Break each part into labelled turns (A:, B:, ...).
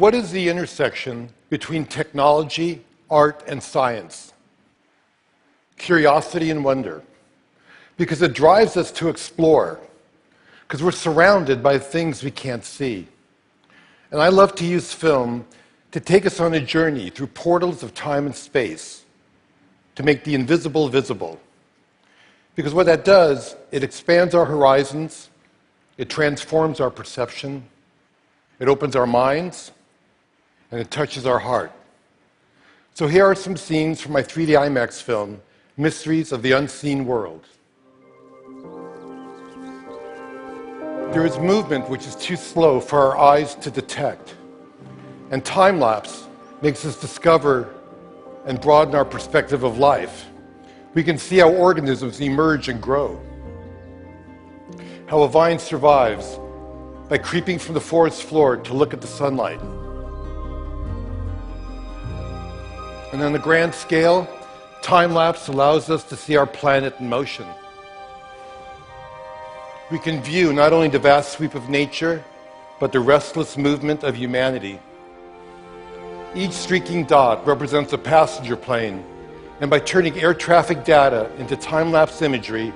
A: what is the intersection between technology, art, and science? Curiosity and wonder. Because it drives us to explore. Because we're surrounded by things we can't see. And I love to use film to take us on a journey through portals of time and space, to make the invisible visible. Because what that does, it expands our horizons, it transforms our perception, it opens our minds, and it touches our heart. So here are some scenes from my 3D IMAX film, Mysteries of the Unseen World. There is movement which is too slow for our eyes to detect. And time-lapse makes us discover and broaden our perspective of life. We can see how organisms emerge and grow. How a vine survives by creeping from the forest floor to look at the sunlight. And on a grand scale, time-lapse allows us to see our planet in motion. We can view not only the vast sweep of nature, but the restless movement of humanity. Each streaking dot represents a passenger plane, and by turning air traffic data into time-lapse imagery,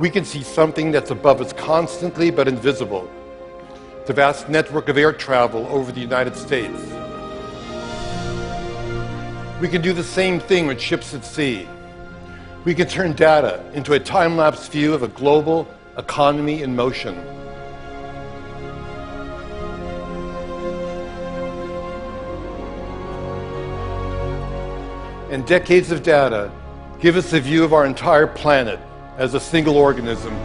A: we can see something that's above us constantly but invisible. The vast network of air travel over the United States. We can do the same thing with ships at sea. We can turn data into a time-lapse view of a global economy in motion. And decades of data give us a view of our entire planet as a single organism,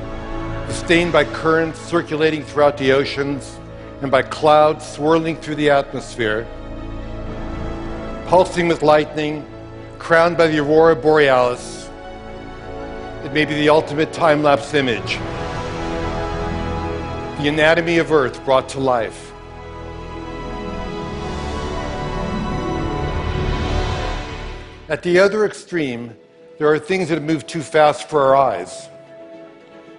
A: sustained by currents circulating throughout the oceans and by clouds swirling through the atmosphere, pulsing with lightning, crowned by the aurora borealis. It may be the ultimate time-lapse image, the anatomy of Earth brought to life. At the other extreme, there are things that move too fast for our eyes.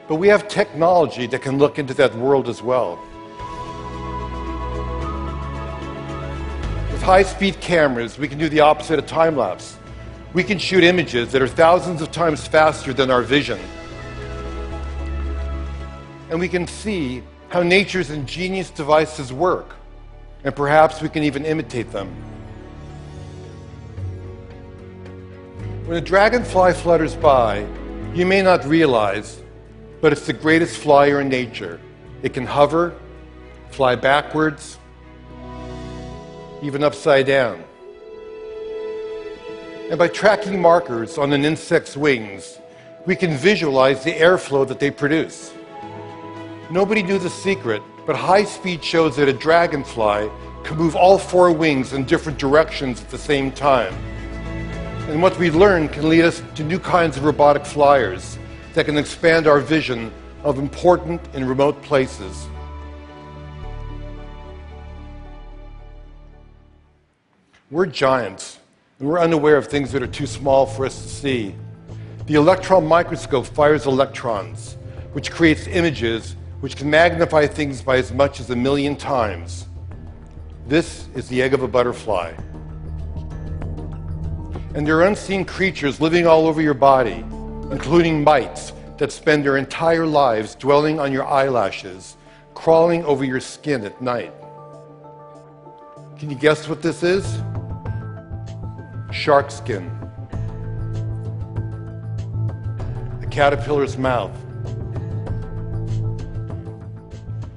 A: But we have technology that can look into that world as well. With high-speed cameras, we can do the opposite of time-lapse. We can shoot images that are thousands of times faster than our vision. And we can see how nature's ingenious devices work. And perhaps we can even imitate them. When a dragonfly flutters by, you may not realize, but it's the greatest flyer in nature. It can hover, fly backwards, even upside down. And by tracking markers on an insect's wings, we can visualize the airflow that they produce. Nobody knew the secret, but high speed shows that a dragonfly can move all four wings in different directions at the same time. And what we learn can lead us to new kinds of robotic flyers that can expand our vision of important and remote places. We're giants, and we're unaware of things that are too small for us to see. The electron microscope fires electrons, which creates images which can magnify things by as much as 1,000,000 times. This is the egg of a butterfly. And there are unseen creatures living all over your body, including mites that spend their entire lives dwelling on your eyelashes, crawling over your skin at night. Can you guess what this is? Shark skin. A caterpillar's mouth.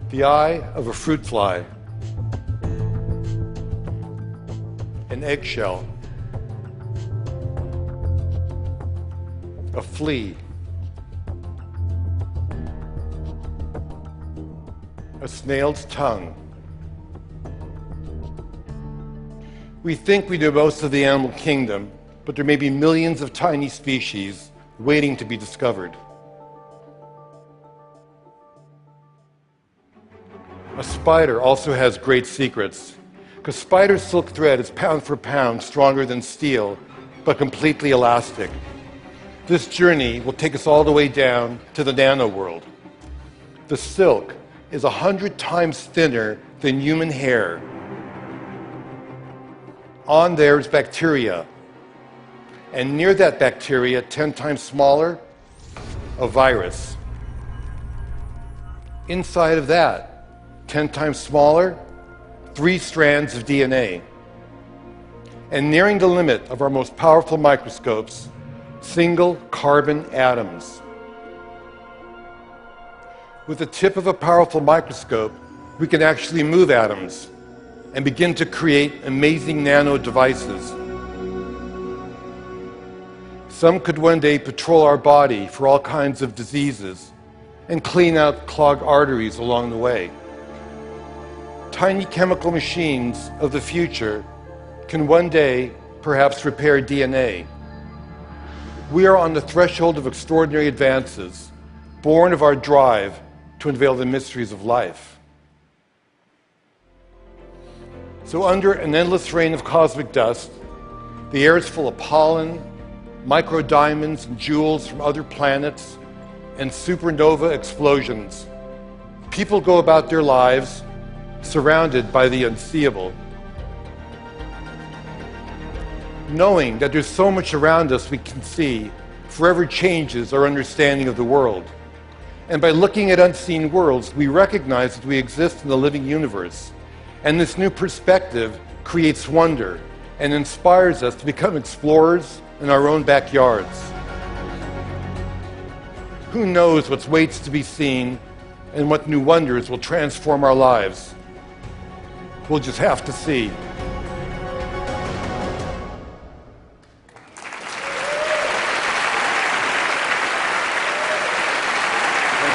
A: The eye of a fruit fly. An eggshell. A flea. A snail's tongue. We think we know most of the animal kingdom, but there may be millions of tiny species waiting to be discovered. A spider also has great secrets, because spider silk thread is pound for pound stronger than steel, but completely elastic. This journey will take us all the way down to the nano world. The silk is 100 times thinner than human hair, On there is bacteria. And near that bacteria, 10 times smaller, a virus. Inside of that, 10 times smaller, 3 strands of DNA. And nearing the limit of our most powerful microscopes, single carbon atoms. With the tip of a powerful microscope, we can actually move atoms and begin to create amazing nano devices. Some could one day patrol our body for all kinds of diseases and clean out clogged arteries along the way. Tiny chemical machines of the future can one day perhaps repair DNA. We are on the threshold of extraordinary advances, born of our drive to unveil the mysteries of life. So under an endless rain of cosmic dust, the air is full of pollen, microdiamonds and jewels from other planets, and supernova explosions. People go about their lives surrounded by the unseeable, knowing that there's so much around us we can see forever changes our understanding of the world. And by looking at unseen worlds, we recognize that we exist in the living universe. And this new perspective creates wonder and inspires us to become explorers in our own backyards. Who knows what waits to be seen and what new wonders will transform our lives? We'll just have to see.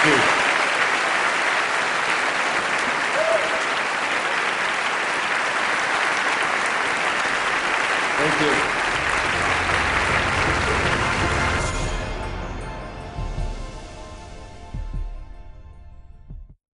A: Thank you. Thank you.